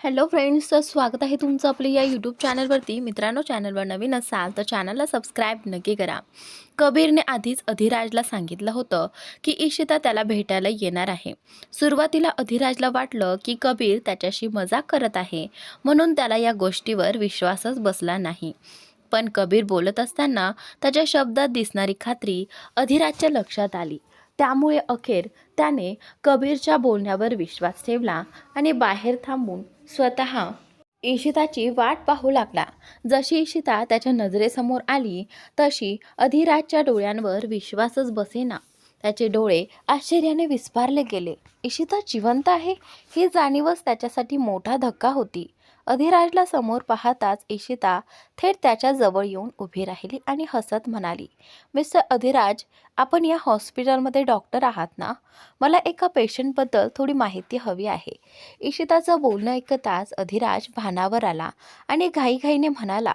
Hello friends, तर स्वागत आहे तुमचं आपल्या या यूट्यूब चॅनलवरती. मित्रांनो, चॅनलवर नवीन असाल तर चॅनलला सबस्क्राईब नक्की करा. कबीरने आधीच अधिराजला सांगितलं होतं की इशिता त्याला भेटायला येणार आहे. सुरुवातीला अधिराजला वाटलं की कबीर त्याच्याशी मजाक करत आहे, म्हणून त्याला या गोष्टीवर विश्वासच बसला नाही. पण कबीर बोलत असताना त्याच्या शब्दात दिसणारी खात्री अधिराजच्या लक्षात आली. त्यामुळे अखेर त्याने कबीरच्या बोलण्यावर विश्वास ठेवला आणि बाहेर थांबून स्वतः इशिताची वाट पाहू लागला. जशी इशिता त्याच्या नजरेसमोर आली तशी अधिराजच्या डोळ्यांवर विश्वासच बसेना. त्याचे डोळे आश्चर्याने विस्फारले गेले. इशिता जिवंत आहे ही जाणीवच त्याच्यासाठी मोठा धक्का होती. अधिराजला समोर पाहताच इशिता थेट त्याच्या जवळ येऊन उभी राहिली आणि हसत म्हणाली, मिस्टर अधिराज, आपण या हॉस्पिटलमध्ये डॉक्टर आहात ना? मला एका पेशंटबद्दल थोडी माहिती हवी आहे. इशिताचं बोलणं ऐकताच अधिराज भानावर आला आणि घाईघाईने म्हणाला,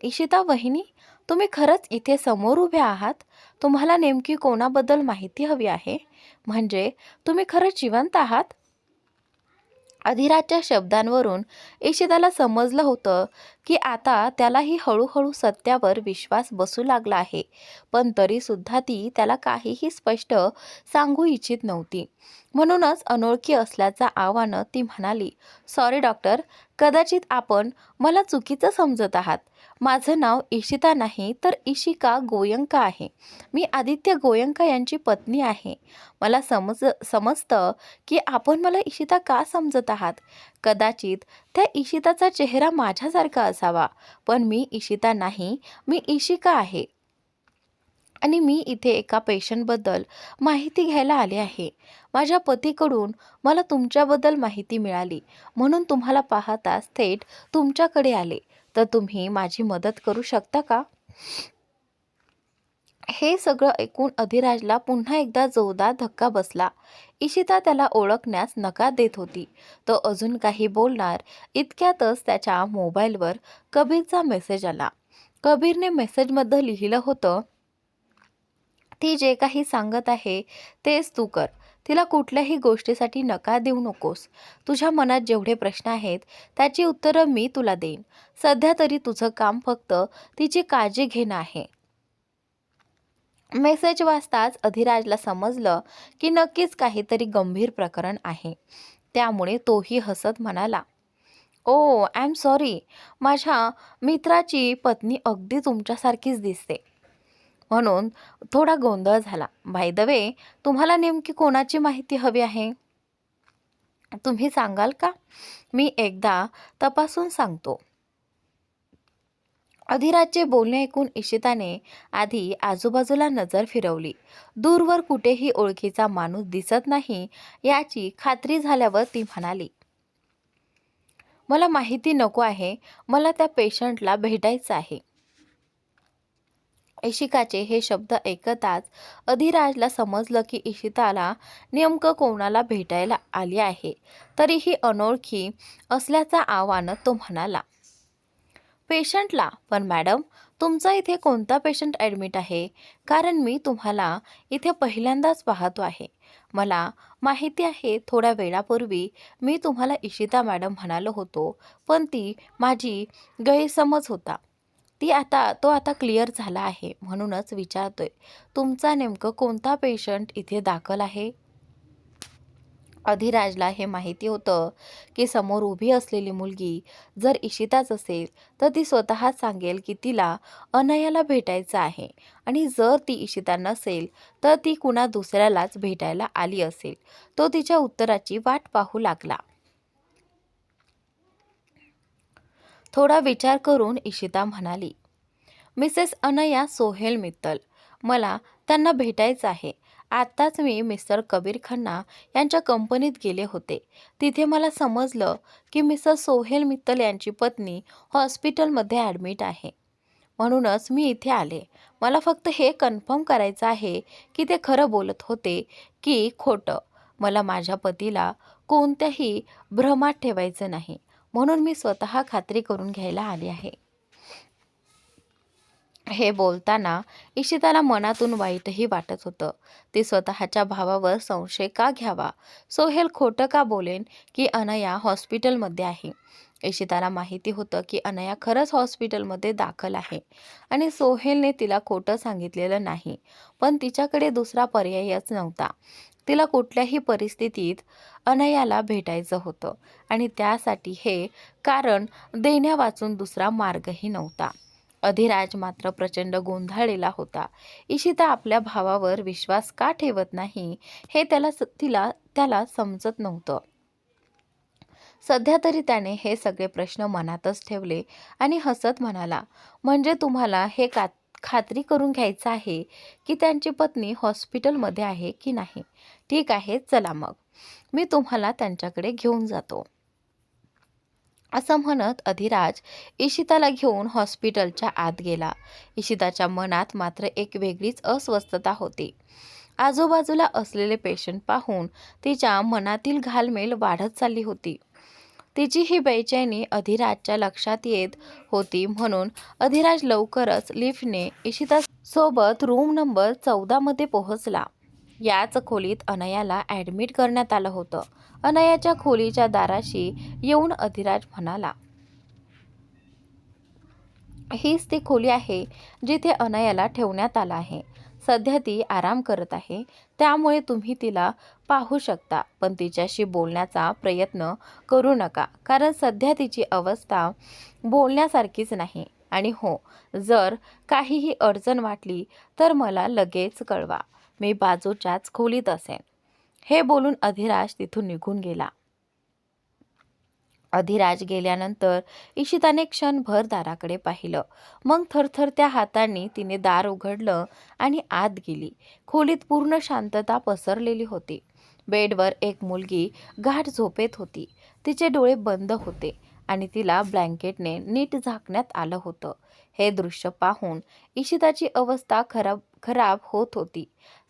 इशिता वहिनी, तुम्ही खरंच इथे समोर उभ्या आहात? तुम्हाला नेमकी कोणाबद्दल माहिती हवी आहे? म्हणजे तुम्ही खरंच जिवंत आहात? अधिराजच्या शब्दांवरून इशिताला समजलं होतं की आता त्यालाही हळूहळू सत्यावर विश्वास बसू लागला आहे. पण तरीसुद्धा ती त्याला काहीही स्पष्ट सांगू इच्छित नव्हती. म्हणूनच अनोळखी असल्याचा आव्हानं ती म्हणाली, सॉरी डॉक्टर, कदाचित आपण मला चुकीचं समजत आहात. माझं नाव इशिता नाही तर इशिका गोयंका आहे. मी आदित्य गोयंका यांची पत्नी आहे. मला समजतं की आपण मला इशिता का समजत आहात. कदाचित त्या इशिताचा चेहरा माझ्यासारखा असावा, पण मी इशिता नाही, मी इशिका आहे. आणि मी इथे एका पेशंटबद्दल माहिती घ्यायला आले आहे. माझ्या पतीकडून मला तुमच्याबद्दल माहिती मिळाली, म्हणून तुम्हाला पाहताच थेट तुमच्याकडे आले. तर तुम्ही माझी मदत करू शकता का? हे सगळं ऐकून अधिराजला पुन्हा एकदा जोरदार धक्का बसला. इशिता त्याला ओळखण्यास नकार देत होती. तो अजून काही बोलणार इतक्यातच त्याच्या मोबाईलवर कबीरचा मेसेज आला. कबीरने मेसेजमध्ये लिहिलं होतं, ती जे काही सांगत आहे तेच तू कर. तिला कुठल्याही गोष्टीसाठी नकार देऊ नकोस. तुझ्या मनात जेवढे प्रश्न आहेत त्याची उत्तरं मी तुला देईन. सध्या तरी तुझं काम फक्त तिची काळजी घेणं आहे. मेसेज वाचताच अधिराजला समजलं की नक्कीच काहीतरी गंभीर प्रकरण आहे. त्यामुळे तोही हसत म्हणाला, ओ आय एम सॉरी, माझ्या मित्राची पत्नी अगदी तुमच्यासारखीच दिसते. म्हणून थोडा गोंधळ झाला. बाय द वे, तुम्हाला नेमकी कोणाची माहिती हवी आहे? तुम्ही सांगाल का? मी एकदा तपासून सांगतो. अधिराजचे बोलणे ऐकून इशिताने आधी आजूबाजूला नजर फिरवली. दूरवर कुठेही ओळखीचा माणूस दिसत नाही याची खात्री झाल्यावर ती म्हणाली, मला माहिती नको आहे, मला त्या पेशंटला भेटायचं आहे. इशिकाचे हे शब्द ऐकताच अधिराजला समजलं की इशिताला नेमकं कोणाला भेटायला आली आहे. तरीही अनोळखी असल्याचा आव्हान तो म्हणाला, पेशंटला? पण मॅडम, तुमचा इथे कोणता पेशंट ॲडमिट आहे? कारण मी तुम्हाला इथे पहिल्यांदाच पाहतो आहे. मला माहिती आहे थोड्या वेळापूर्वी मी तुम्हाला इशिता मॅडम म्हणालो होतो, पण ती माझी गैरसमज होता. तो आता क्लिअर झाला आहे, म्हणूनच विचारतोय, तुमचा नेमकं कोणता पेशंट इथे दाखल आहे? अधिराजला हे माहिती होतं की समोर उभी असलेली मुलगी जर इशिताच असेल तर ती स्वतःच सांगेल की तिला अनयाला भेटायचं आहे, आणि जर ती इशिता नसेल तर ती कुणा दुसऱ्यालाच भेटायला आली असेल. तो तिच्या उत्तराची वाट पाहू लागला. थोडा विचार करून इशिता म्हणाली, मिसेस अनया सोहेल मित्तल, मला त्यांना भेटायचं आहे. आत्ताच मी मिस्टर कबीर खन्ना यांच्या कंपनीत गेले होते. तिथे मला समजलं की मिस्टर सोहेल मित्तल यांची पत्नी हॉस्पिटलमध्ये ॲडमिट आहे. म्हणूनच मी इथे आले. मला फक्त हे कन्फर्म करायचं आहे की ते खरं बोलत होते की खोटं. मला माझ्या पतीला कोणत्याही भ्रमात ठेवायचं नाही, म्हणून मी स्वतः खात्री करून घ्यायला आले आहे. हे बोलताना इशिताला मनातून वाईटही वाटत होतं. ती स्वतःच्या भावावर संशय का घ्यावा? सोहेल खोटं का बोलेन की अनया हॉस्पिटलमध्ये आहे? इशिताला माहिती होतं की अनया खरंच हॉस्पिटलमध्ये दाखल आहे आणि सोहेलने तिला खोटं सांगितलेलं नाही. पण तिच्याकडे दुसरा पर्यायच नव्हता. तिला कुठल्याही परिस्थितीत अनयाला भेटायचं होतं आणि त्यासाठी हे कारण देण्यावाचून दुसरा मार्गही नव्हता. अधिराज मात्र प्रचंड गोंधळलेला होता. इशिता आपल्या भावावर विश्वास का ठेवत नाही हे त्याला समजत नव्हतं. सध्या तरी त्याने हे सगळे प्रश्न मनातच ठेवले आणि हसत म्हणाला, म्हणजे तुम्हाला हे खात्री करून घ्यायचं आहे की त्यांची पत्नी हॉस्पिटलमध्ये आहे की नाही? ठीक आहे, चला मग मी तुम्हाला त्यांच्याकडे घेऊन जातो. असं म्हणत अधिराज इशिताला घेऊन हॉस्पिटलच्या आत गेला. इशिताच्या मनात मात्र एक वेगळीच अस्वस्थता होती. आजूबाजूला असलेले पेशंट पाहून तिच्या मनातील घालमेल वाढत चालली होती. तिची ही बेचैनी अधिराजच्या लक्षात येत होती. म्हणून अधिराज लवकरच लिफ्टने इशिता सोबत रूम नंबर 14 मध्ये पोहोचला. याच खोलीत अनयाला ॲडमिट करण्यात आलं होतं. अनयाच्या खोलीच्या दाराशी येऊन अधिराज म्हणाला, हीच ती खोली आहे जिथे अनयाला ठेवण्यात आलं आहे. सध्या ती आराम करत आहे, त्यामुळे तुम्ही तिला पाहू शकता. पण तिच्याशी बोलण्याचा प्रयत्न करू नका, कारण सध्या तिची अवस्था बोलण्यासारखीच नाही. आणि हो, जर काहीही अडचण वाटली तर मला लगेच कळवा. मी बाजूच्याच खोलीत असेन. हे बोलून अधिराज तिथून निघून गेला. अधिराज गेल्यानंतर इशिताने क्षणभर दाराकडे पाहिलं. मग थरथरत्या हातांनी तिने दार उघडलं आणि आत गेली. खोलीत पूर्ण शांतता पसरलेली होती. बेडवर एक मुलगी गाढ झोपेत होती. तिचे डोळे बंद होते आणि तिला ब्लँकेटने नीट झाकण्यात आलं होतं. हे दृश्य पाहून इशिताची अवस्था खराब होत होती.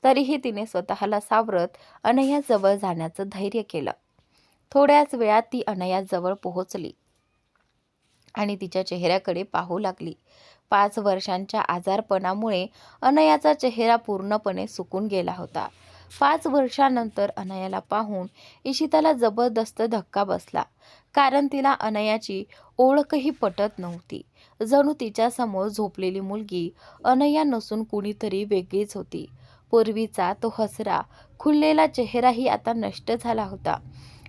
तरीही तिने स्वतःला सावरत अनयाजवळ जाण्याचं धैर्य केलं. थोड्याच वेळात ती अनयाजवळ पोहोचली आणि तिच्या चेहऱ्याकडे पाहू लागली. 5 वर्षांच्या आजारपणामुळे अनयाचा चेहरा पूर्णपणे सुकून गेला होता. 5 वर्षांनंतर अनयाला पाहून इशिताला जबरदस्त धक्का बसला, कारण तिला अनयाची ओळखही पटत नव्हती. जणू तिच्यासमोर झोपलेली मुलगी अनया नसून कुणीतरी वेगळीच होती. पूर्वीचा तो हसरा, खुललेला चेहराही आता नष्ट झाला होता.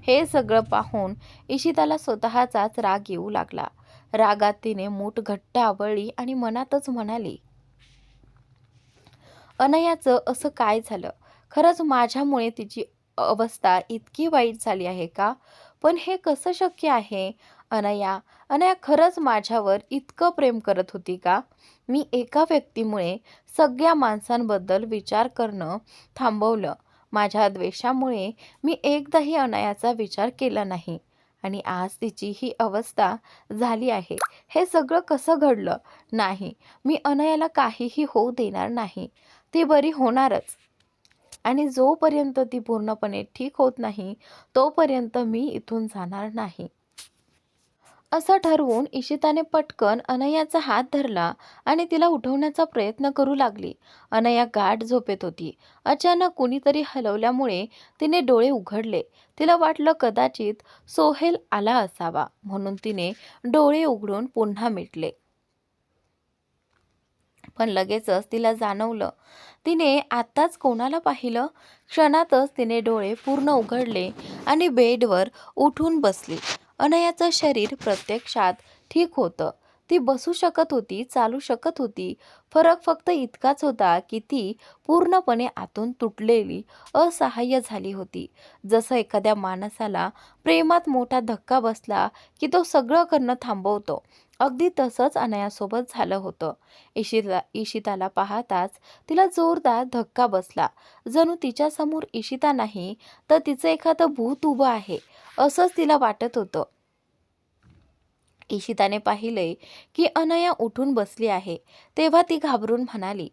हे सगळं पाहून इशिताला स्वतःचाच राग येऊ लागला. रागात तिने मूठ घट्ट आवळली आणि मनातच म्हणाली, अनयाचं असं काय झालं? खरंच माझ्यामुळे तिची अवस्था इतकी वाईट झाली आहे का? पण हे कसं शक्य आहे? अनया अनया खरंच माझ्यावर इतकं प्रेम करत होती का? मी एका व्यक्तीमुळे सगळ्या माणसांबद्दल विचार करणं थांबवलं. माझ्या द्वेषामुळे मी एकदाही अनयाचा विचार केला नाही आणि आज तिची ही अवस्था झाली आहे. हे सगळं कसं घडलं? नाही, मी अनयाला काहीही होऊ देणार नाही. ती बरी होणारच आणि जोपर्यंत ती पूर्णपणे ठीक होत नाही तोपर्यंत मी इथून जाणार नाही. असं ठरवून इशिताने पटकन अनयाचा हात धरला आणि तिला उठवण्याचा प्रयत्न करू लागली. अनया गाढ झोपेत होती. अचानक कुणीतरी हलवल्यामुळे तिने डोळे उघडले. तिला वाटलं कदाचित सोहेल आला असावा, म्हणून तिने डोळे उघडून पुन्हा मिटले. पण लगेचच तिला जाणवलं तिने आत्ताच कोणाला पाहिलं. क्षणातच तिने डोळे पूर्ण उघडले आणि बेडवर उठून बसली. अनयाचं शरीर प्रत्यक्षात ठीक होतं. ती बसू शकत होती, चालू शकत होती. फरक फक्त इतकाच होता की ती पूर्णपणे आतून तुटलेली, असहाय्य झाली होती. जसं एखाद्या माणसाला प्रेमात मोठा धक्का बसला की तो सगळं करणं थांबवतो. अगदी तसंच अनयासोबत झालं होतं. इशिताला पाहताच तिला जोरदार धक्का बसला. जणू तिच्यासमोर इशिता नाही तर तिचं एखादं भूत उभं आहे असंच तिला वाटत होतं. इशिताने पाहिले की अनया उठून बसली आहे. तेव्हा ती घाबरून म्हणाली,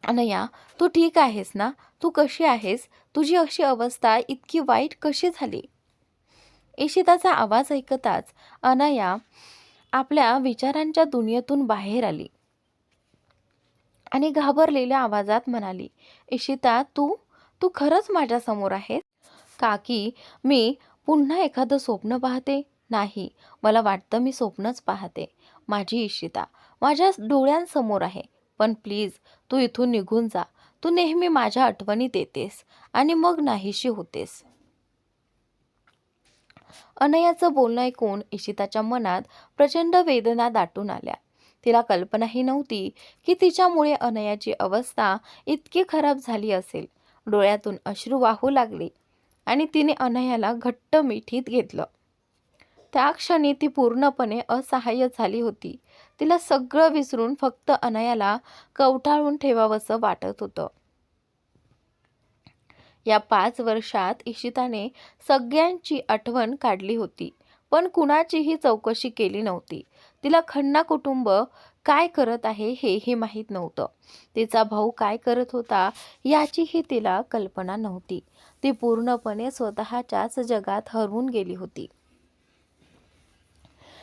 अनया, तू ठीक आहेस ना? तू कशी आहेस? तुझी अशी अवस्था इतकी वाईट कशी झाली? इशिताचा आवाज ऐकताच अनया आपल्या विचारांच्या दुनियेतून बाहेर आली आणि घाबरलेल्या आवाजात म्हणाली, इशिता, तू तू खरंच माझ्या समोर आहेस? काकी, मी पुन्हा एखादं स्वप्न पाहते? नाही, मला वाटतं मी स्वप्नच पाहते. माझी इशिता माझ्या डोळ्यांसमोर आहे. पण प्लीज, तू इथून निघून जा. तू नेहमी माझ्या आठवणीत येतेस आणि मग नाहीशी होतेस. अनयाचं बोलणं ऐकून इशिताच्या मनात प्रचंड वेदना दाटून आल्या. तिला कल्पनाही नव्हती की तिच्यामुळे अनयाची अवस्था इतकी खराब झाली असेल. डोळ्यातून अश्रू वाहू लागले आणि तिने अनयाला घट्ट मिठीत घेतलं. त्या क्षणी ती पूर्णपणे असहाय्य झाली होती. तिला सगळं विसरून फक्त अनयाला कवटाळून ठेवावंसं वाटत होतं. या 5 वर्षात इशिताने सगळ्यांची आठवण काढली होती, पण कुणाचीही चौकशी केली नव्हती. तिला खन्ना कुटुंब काय करत आहे हेही माहीत नव्हतं. तिचा भाऊ काय करत होता याचीही तिला कल्पना नव्हती. ती पूर्णपणे स्वतःच्याच जगात हरवून गेली होती.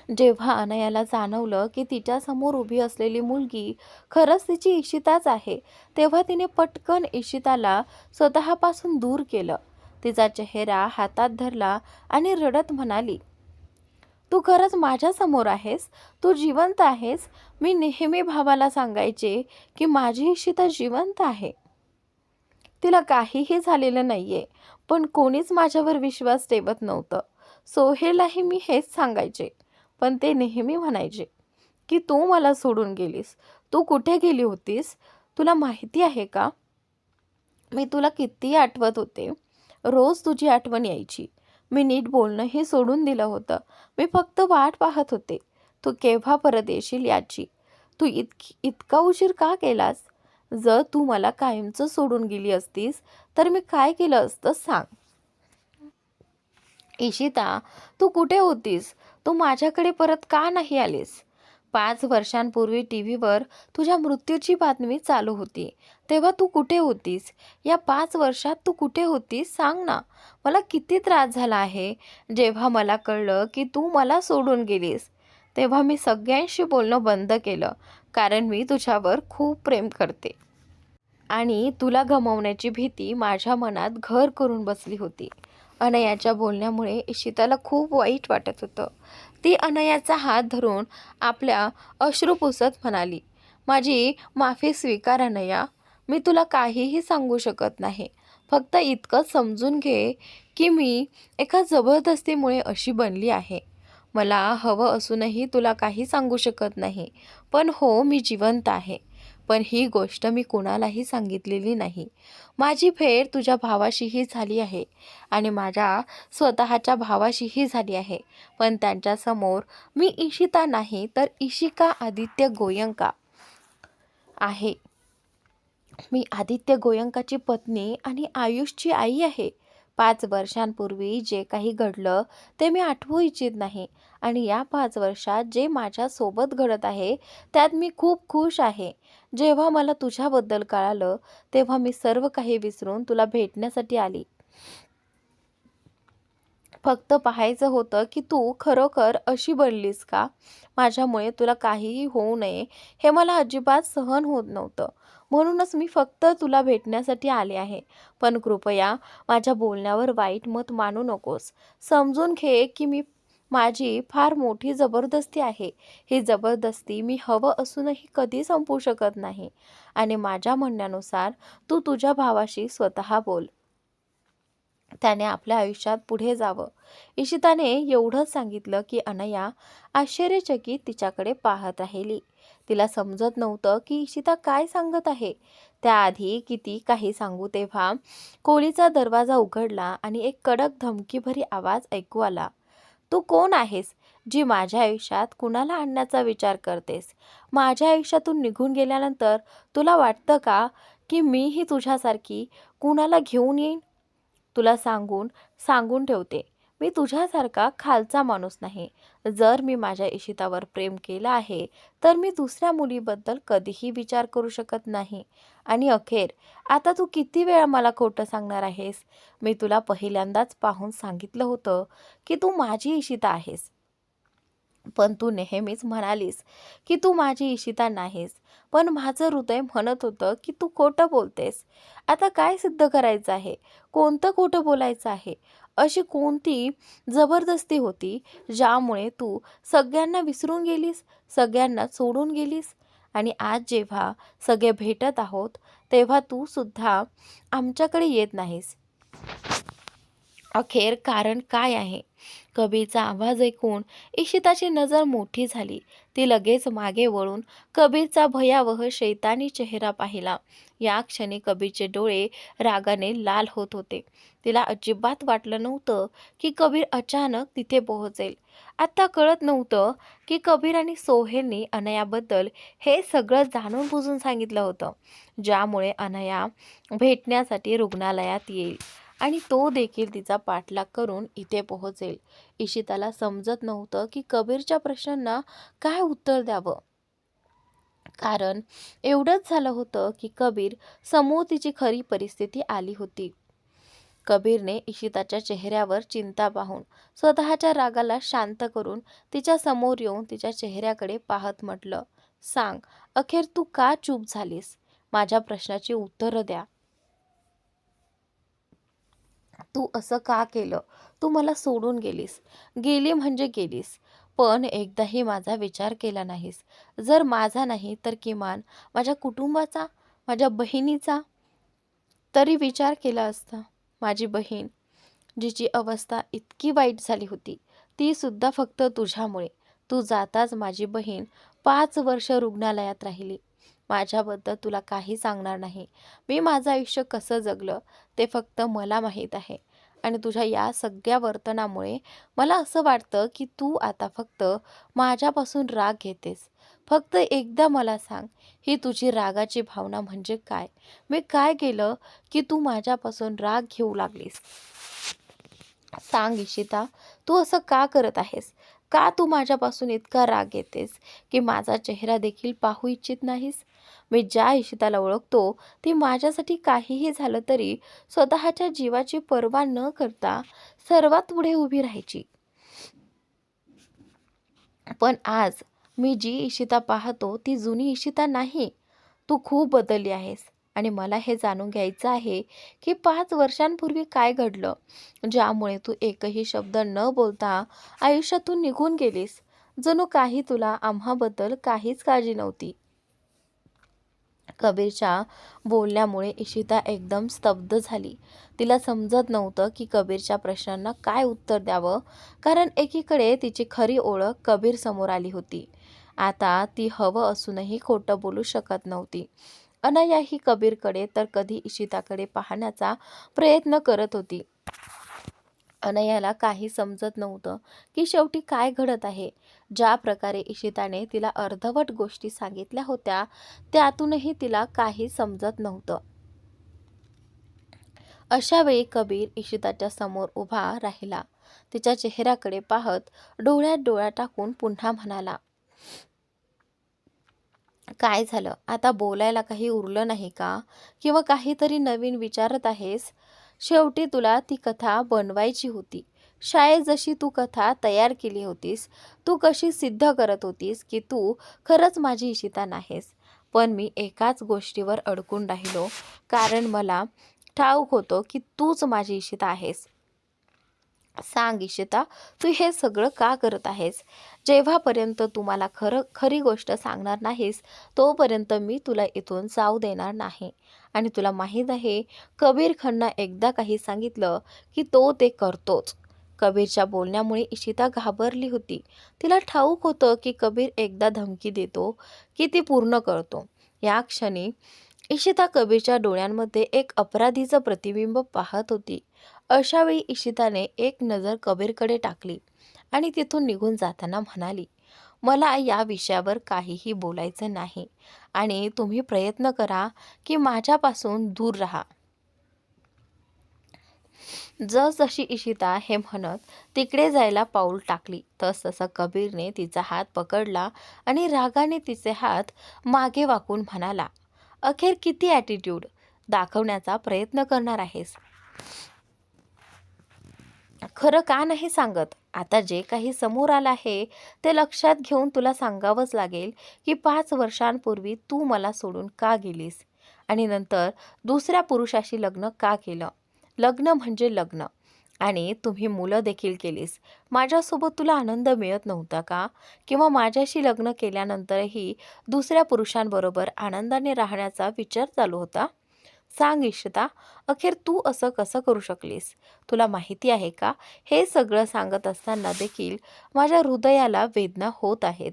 जेव्हा अनयाला जाणवलं की तिच्यासमोर उभी असलेली मुलगी खरंच तिची इशिताच आहे, तेव्हा तिने पटकन इशिताला स्वतःपासून दूर केलं. तिचा चेहरा हातात धरला आणि रडत म्हणाली, तू खरंच माझ्यासमोर आहेस? तू जिवंत आहेस? मी नेहमी भावाला सांगायचे की माझी इशिता जिवंत आहे. तिला काहीही झालेलं नाहीये, पण कोणीच माझ्यावर विश्वास ठेवत नव्हतं. सोहेललाही मी हेच सांगायचे, पण ते नेहमी म्हणायचे की तू मला सोडून गेलीस. तू कुठे गेली होतीस? तुला माहिती आहे का? मी तुला किती आठवत होते. रोज तुझी आठवण यायची. मी नीट बोलणंही सोडून दिलं होतं. मी फक्त वाट पाहत होते, तू केव्हा परत येशील याची. तू इतका उशीर का केलास? जर तू मला कायमचं सोडून गेली असतीस तर मी काय केलं असतं सांग. इशिता, तू कुठे होतीस? तू माझ्याकडे परत का नाही आलीस? 5 वर्षांपूर्वी टीव्हीवर तुझ्या मृत्यूची बातमी चालू होती. तेव्हा तू कुठे होतीस? या 5 वर्षात तू कुठे होतीस सांग ना. मला किती त्रास झाला आहे. जेव्हा मला कळलं की तू मला सोडून गेलीस, तेव्हा मी सगळ्यांशी बोलणं बंद केलं. कारण मी तुझ्यावर खूप प्रेम करते आणि तुला गमावण्याची भीती माझ्या मनात घर करून बसली होती. अनयाच्या बोलण्यामुळे इशिताला खूप वाईट वाटत होतं. ती अनयाचा हात धरून आपल्या अश्रू पुसत म्हणाली, माझी माफी स्वीकार अनया. मी तुला काहीही सांगू शकत नाही. फक्त इतकंच समजून घे की मी एका जबरदस्तीमुळे अशी बनली आहे. मला हवं असूनही तुला काही सांगू शकत नाही. पण हो, मी जिवंत आहे. पण ही गोष्ट मी कुणालाही सांगितलेली नाही. माझी भेट तुझ्या भावाशीही झाली आहे आणि माझ्या स्वतःच्या भावाशीही झाली आहे. पण त्यांच्यासमोर मी इशिता नाही तर इशिका आदित्य गोयंका आहे. मी आदित्य गोयंकाची पत्नी आणि आयुषची आई आहे. 5 वर्षांपूर्वी जे काही घडलं ते मी आठवू इच्छित नाही आणि या 5 वर्षात जे माझ्यासोबत घडत आहे त्यात मी खूप खुश आहे. जेव्हा मला तुझ्याबद्दल कळालं तेव्हा मी सर्व काही विसरून तुला भेटण्यासाठी आली. फक्त पाहायचं होतं की तू खरोखर अशी बनलीस का? माझ्यामुळे तुला काहीही होऊ नये हे मला अजिबात सहन होत नव्हतं. म्हणूनच मी फक्त तुला भेटण्यासाठी आले आहे. पण कृपया माझ्या बोलण्यावर वाईट मत मानू नकोस. समजून घे की माझी फार मोठी जबरदस्ती आहे. ही जबरदस्ती मी हवं असूनही कधी संपू शकत नाही आणि माझ्या म्हणण्यानुसार तू तुझ्या भावाशी स्वतः बोल. त्याने आपल्या आयुष्यात पुढे जावं. इशिताने एवढंच सांगितलं की अनया आश्चर्यचकित तिच्याकडे पाहत राहिली. तिला समजत नव्हतं की इशिता काय सांगत आहे. त्याआधी किती काही सांगू तेव्हा खोलीचा दरवाजा उघडला आणि एक कडक धमकीभरी आवाज ऐकू आला. तू कोण आहेस जी माझ्या आयुष्यात कुणाला आणण्याचा विचार करतेस? माझ्या आयुष्यातून निघून गेल्यानंतर तुला वाटतं का की मीही तुझ्यासारखी कुणाला घेऊन येईन? तुला सांगून सांगून ठेवते, मी तुझ्यासारखा खालचा माणूस नाही. जर मी माझ्या इशितावर प्रेम केलं आहे तर मी दुसऱ्या मुलीबद्दल कधीही विचार करू शकत नाही. आणि अखेर आता तू किती वेळा मला खोटं सांगणार आहेस? मी तुला पहिल्यांदाच पाहून सांगितलं होतं की तू माझी इशिता आहेस. पण तू नेहमीच म्हणालीस की तू माझी इशिता नाहीस. पण माझं हृदय म्हणत होतं की तू खोटं बोलतेस. आता काय सिद्ध करायचं आहे? कोणतं खोटं बोलायचं आहे? अशी कोणती जबरदस्ती होती ज्यामुळे तू सगळ्यांना विसरून गेलीस, सगळ्यांना सोडून गेलीस? आणि आज जेव्हा सगळे भेटत आहोत तेव्हा तू सुद्धा आमच्याकडे येत नाहीस. अखेर कारण काय आहे? कबीरचा आवाज ऐकून इशिताची नजर मोठी झाली. ती लगेच मागे वळून कबीरचा भयावह शैतानी चेहरा पाहिला. या क्षणी कबीरचे डोळे रागाने लाल होत होते. तिला अजिबात वाटलं नव्हतं की कबीर अचानक तिथे पोहोचेल. आता कळत नव्हतं की कबीर आणि सोहेलनी अनयाबद्दल हे सगळं जाणून बुजून सांगितलं होतं, ज्यामुळे अनया भेटण्यासाठी रुग्णालयात येईल आणि तो देखील तिचा पाठलाग करून इथे पोहोचेल. इशिताला समजत नव्हतं की कबीरच्या प्रश्नांना काय उत्तर द्यावं. कारण एवढंच झालं होतं की कबीर समोर तिची खरी परिस्थिती आली होती. कबीरने इशिताच्या चेहऱ्यावर चिंता पाहून स्वतःच्या रागाला शांत करून तिच्या समोर येऊन तिच्या चेहऱ्याकडे पाहत म्हटलं, सांग, अखेर तू का चूप झालीस? माझ्या प्रश्नाची उत्तरं द्या. तू असं का केलं? तू मला सोडून गेलीस. गेली म्हणजे गेलीस. पण एकदाही माझा विचार केला नाहीस. जर माझा नाही तर किमान माझ्या कुटुंबाचा, माझ्या बहिणीचा तरी विचार केला असता. माझी बहीण, जिची अवस्था इतकी वाईट झाली होती, ती सुद्धा फक्त तुझ्यामुळे. तू जाताच माझी बहीण 5 वर्ष रुग्णालयात राहिली. माझ्याबद्दल तुला काही सांगणार नाही. मी माझं आयुष्य कसं जगलं ते फक्त मला माहीत आहे. आणि तुझ्या या सगळ्या वर्तनामुळे मला असं वाटतं की तू आता फक्त माझ्यापासून राग घेतेस. फक्त एकदा मला सांग, ही तुझी रागाची भावना म्हणजे काय? मी काय केलं की तू माझ्यापासून राग घेऊ लागलीस? सांग इशिता, तू असं का करत आहेस? का तू माझ्यापासून इतका राग येतेस की माझा चेहरा देखील पाहू इच्छित नाहीस? मी ज्या इशिताला ओळखतो ती माझ्यासाठी काहीही झालं तरी स्वतःच्या जीवाची पर्वा न करता सर्वात पुढे उभी राहायची. पण आज मी जी इशिता पाहतो ती जुनी इशिता नाही. तू खूप बदलली आहेस आणि मला हे जाणून घ्यायचं आहे की 5 वर्षांपूर्वी काय घडलं, ज्यामुळे तू एकही शब्द न बोलता आयुष्यातून निघून गेलीस. जणू काही तुला आम्हाबद्दल काहीच काळजी नव्हती. कबीरच्या बोलण्यामुळे इशिता एकदम स्तब्ध झाली. तिला समजत नव्हतं की कबीरच्या प्रश्नांना काय उत्तर द्यावं, कारण एकीकडे तिची खरी ओळख कबीर समोर आली होती. आता ती हवं असूनही खोटं बोलू शकत नव्हती. अनया ही कबीरकडे तर कधी इशिताकडे पाहण्याचा प्रयत्न करत होती. अनयाला काही समजत नव्हतं की शेवटी काय घडत आहे. ज्या प्रकारे इशिताने तिला अर्धवट गोष्टी सांगितल्या होत्या त्यातूनही तिला काही समजत नव्हतं. अशा वेळी कबीर इशिताच्या समोर उभा राहिला. तिच्या चेहऱ्याकडे पाहत डोळ्यात डोळा टाकून पुन्हा म्हणाला, काय झालं? आता बोलायला काही उरलं नाही का? किंवा काहीतरी नवीन विचारत आहेस? शेवटी तुला ती कथा बनवायची होती. शाळेत जशी तू कथा तयार केली होतीस, तू कशी सिद्ध करत होतीस की तू खरंच माझी इशिता नाहीस. पण मी एकाच गोष्टीवर अडकून राहिलो, कारण मला ठाऊक होतं की तूच माझी इशिता आहेस. सांग इशिता, तू हे सगळं का करत आहेस? जेव्हापर्यंत तू मला खरी गोष्ट सांगणार नाहीस तोपर्यंत मी तुला इथून जाऊ देणार नाही. आणि तुला माहीत आहे, कबीर खन्ना एकदा काही सांगितलं की तो ते करतोच. कबीरच्या बोलण्यामुळे इशिता घाबरली होती. तिला ठाऊक होतं की कबीर एकदा धमकी देतो की ती पूर्ण करतो. या क्षणी इशिता कबीरच्या डोळ्यांमध्ये एक अपराधीचं प्रतिबिंब पाहत होती. अशावेळी इशिताने एक नजर कबीरकडे टाकली आणि तिथून निघून जाताना म्हणाली, मला या विषयावर काहीही बोलायचं नाही आणि तुम्ही प्रयत्न करा की माझ्यापासून दूर राहा. जसजशी इशिता हे म्हणत तिकडे जायला पाऊल टाकली तसतसा कबीरने तिचा हात पकडला आणि रागाने तिचे हात मागे वाकून म्हणाला, अखेर किती ॲटिट्यूड दाखवण्याचा प्रयत्न करणार आहेस? खरं का नाही सांगत? आता जे काही समोर आलं आहे ते लक्षात घेऊन तुला सांगावंच लागेल की 5 वर्षांपूर्वी तू मला सोडून का गेलीस आणि नंतर दुसऱ्या पुरुषाशी लग्न का केलं. लग्न म्हणजे लग्न आणि तुम्ही मुलं देखील केलीस. माझ्यासोबत तुला आनंद मिळत नव्हता का? किंवा माझ्याशी लग्न केल्यानंतरही दुसऱ्या पुरुषांबरोबर आनंदाने राहण्याचा विचार चालू होता? सांग इशिता, अखेर तू असं कसं करू शकलीस? तुला माहिती आहे का, हे सगळं सांगत असताना देखील माझ्या हृदयाला वेदना होत आहेत.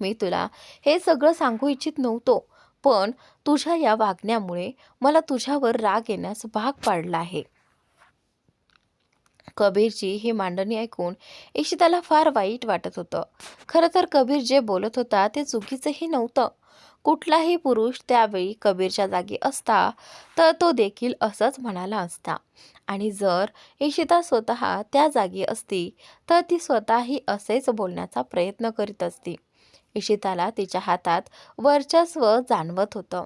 मी तुला हे सगळं सांगू इच्छित नव्हतो, पण तुझ्या या वागण्यामुळे मला तुझ्यावर राग येण्यास भाग पाडला आहे. कबीरची ही मांडणी ऐकून इशिताला फार वाईट वाटत होतं. खरं तर कबीर जे बोलत होता ते चुकीचंही नव्हतं. कुठलाही पुरुष त्यावेळी कबीरच्या जागी असता तर तो देखील असंच म्हणाला असता आणि जर इशिता स्वतः त्या जागी असती तर ती स्वतःही असेच बोलण्याचा प्रयत्न करीत असती. इशिताला तिच्या हातात वर्चस्व जाणवत होतं.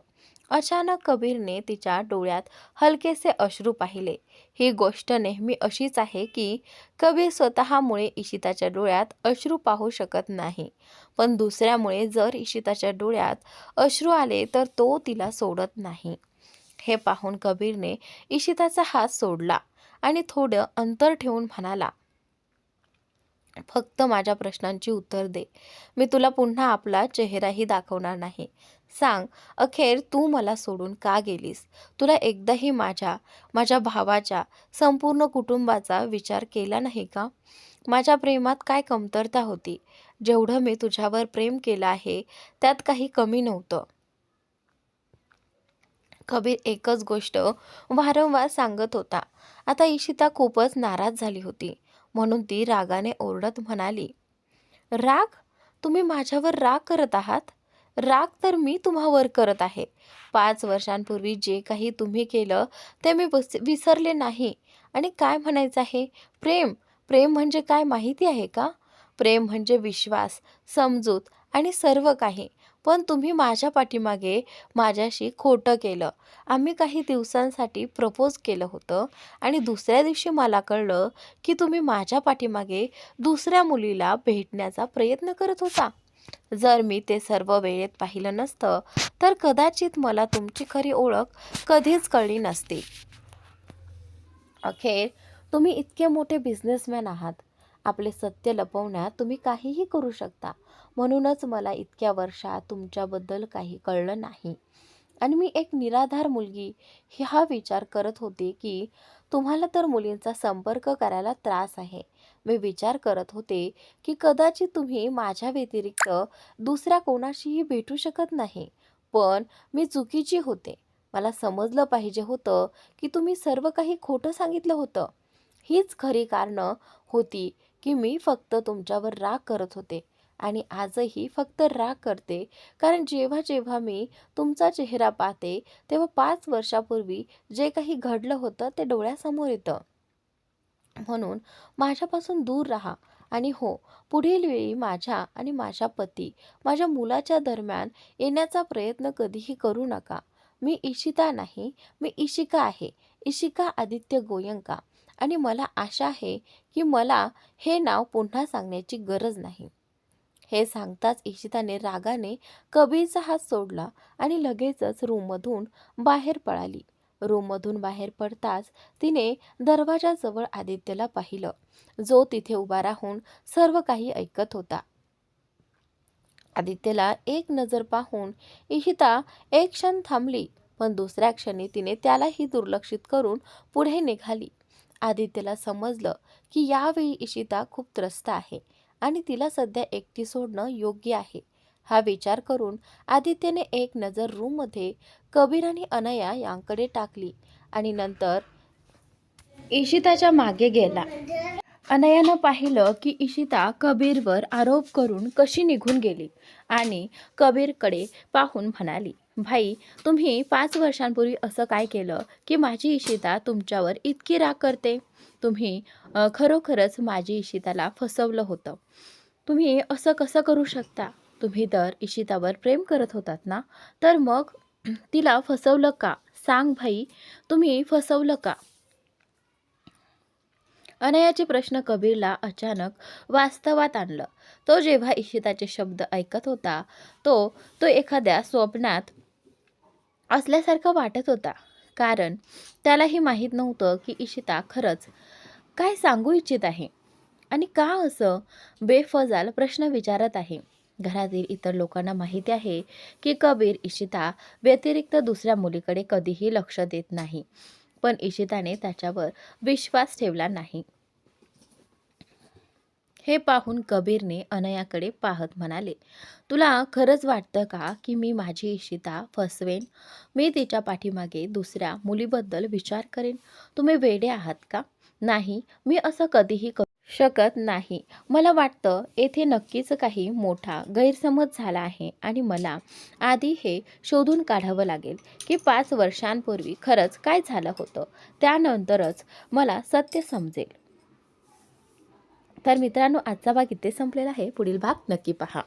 अचानक कबीरने तिच्या डोळ्यात हलकेसे अश्रू पाहिले. ही गोष्ट नेहमी अशीच आहे की कबीर स्वतःमुळे इशिताच्या डोळ्यात अश्रू पाहू शकत नाही, पण दुसऱ्यामुळे जर इशिताच्या डोळ्यात अश्रू आले तर तो तिला सोडत नाही. हे पाहून कबीरने इशिताचा हात सोडला आणि थोडं अंतर ठेवून म्हणाला, फक्त माझ्या प्रश्नांची उत्तर दे. मी तुला पुन्हा आपला चेहराही दाखवणार नाही. सांग, अखेर तू मला सोडून का गेलीस? तुला एकदाही माझ्या, माझ्या भावाच्या, संपूर्ण कुटुंबाचा विचार केला नाही का? माझ्या प्रेमात काय कमतरता होती? जेवढं मी तुझ्यावर प्रेम केलं आहे, त्यात काही कमी नव्हतं. कबीर एकच गोष्ट वारंवार सांगत होता. आता इशिता खूपच नाराज झाली होती. म्हणून ती रागाने ओरडत म्हणाली, राग? तुम्ही माझ्यावर राग करत आहात? राग तर मी तुम्हावर करत आहे. 5 वर्षांपूर्वी जे काही तुम्ही केलं ते मी विसरले नाही. आणि काय म्हणायचं आहे? प्रेम. प्रेम म्हणजे काय माहिती आहे का? प्रेम म्हणजे विश्वास, समजूत आणि सर्व काही. पण तुम्ही माझ्या पाठीमागे माझ्याशी खोटं केलं. आम्ही काही दिवसांसाठी प्रपोज केलं होतं आणि दुसऱ्या दिवशी मला कळलं की तुम्ही माझ्या पाठीमागे दुसऱ्या मुलीला भेटण्याचा प्रयत्न करत होता. जर मी ते सर्व वेळेत पाहिलं नसतं तर कदाचित मला तुमची खरी ओळख कधीच कळली नसती. अखेर तुम्ही इतके मोठे बिझनेसमॅन आहात. आपले सत्य लपवण्यात तुम्ही काहीही करू शकता. म्हणूनच मला इतक्या वर्षात तुमच्याबद्दल काही कळलं नाही आणि मी एक निराधार मुलगी हा विचार करत होते की तुम्हाला तर मुलींचा संपर्क करायला त्रास आहे. मी विचार करत होते की कदाचित तुम्ही माझ्या व्यतिरिक्त दुसऱ्या कोणाशीही भेटू शकत नाही. पण मी चुकीची होते. मला समजलं पाहिजे होतं की तुम्ही सर्व काही खोटं सांगितलं होतं. हीच खरी कारणं होती की मी फक्त तुमच्यावर राग करत होते आणि आजही फक्त राग करते, कारण जेव्हा जेव्हा मी तुमचा चेहरा पाहते तेव्हा 5 वर्षापूर्वी जे काही घडलं होतं ते डोळ्यासमोर येतं. म्हणून माझ्यापासून दूर राहा आणि हो, पुढील वेळी माझ्या आणि माझ्या पती, माझ्या मुलाच्या दरम्यान येण्याचा प्रयत्न कधीही करू नका. मी इशिता नाही, मी इशिका आहे. इशिका आदित्य गोयंका. आणि मला आशा आहे की मला हे नाव पुन्हा सांगण्याची गरज नाही. हे सांगताच इशिताने रागाने कबीरचा हात सोडला आणि लगेचच रूममधून बाहेर पळाली. रूममधून बाहेर पडताच तिने दरवाजाजवळ आदित्यला पाहिलं, जो तिथे उभा राहून सर्व काही ऐकत होता. आदित्यला एक नजर पाहून इशिता एक क्षण थांबली, पण दुसऱ्या क्षणी तिने त्यालाही दुर्लक्षित करून पुढे निघाली. आदित्यला समजलं की यावेळी इशिता खूप त्रस्त आहे आणि तिला सध्या एकटी सोडणं योग्य आहे. हा विचार करून आदित्यने एक नजर रूममध्ये कबीर आणि अनया यांकडे टाकली आणि नंतर इशिताच्या मागे गेला. अनयानं पाहिलं की इशिता कबीरवर आरोप करून कशी निघून गेली आणि कबीरकडे पाहून म्हणाली, भाई, तुम्ही 5 वर्षांपूर्वी असं काय केलं की माझी इशिता तुमच्यावर इतकी राग करते? तुम्ही खरोखरच माझी इशिताला फसवलं होतं. तुम्ही असं कसं करू शकता? तुम्ही तर इशितावर प्रेम करत होतात ना, तर मग तिला फसवलं का? सांग भाई, तुम्ही फसवलं का? अनयाचे प्रश्न कबीरला अचानक वास्तवात आणलं. तो जेव्हा इशिताचे शब्द ऐकत होता तो तो एखाद्या स्वप्नात असल्यासारखं वाटत होता. कारण त्यालाही माहीत नव्हतं की इशिता खरंच काय सांगू इच्छित आहे आणि का असं बेफजाल प्रश्न विचारत आहे. घरातील इतर लोकांना माहिती आहे की कबीर इशिता व्यतिरिक्त दुसऱ्या मुलीकडे कधीही लक्ष देत नाही, पण इशिताने त्याच्यावर विश्वास ठेवला नाही. हे पाहून कबीरने अनयाकडे पाहत म्हणाले, तुला खरंच वाटतं का की मी माझी इशिता फसवेन? मी तिच्या पाठीमागे दुसऱ्या मुलीबद्दल विचार करेन? तुम्ही वेडे आहात का? नाही, मी असं कधीही करू शकत नाही. मला वाटतं येथे नक्कीच काही मोठा गैरसमज झाला आहे आणि मला आधी हे शोधून काढावं लागेल की 5 वर्षांपूर्वी खरंच काय झालं होतं. त्यानंतरच मला सत्य समजेल. तर मित्रांनो, आजचा भाग इथे संपलेला आहे. पुढील भाग नक्की पहा.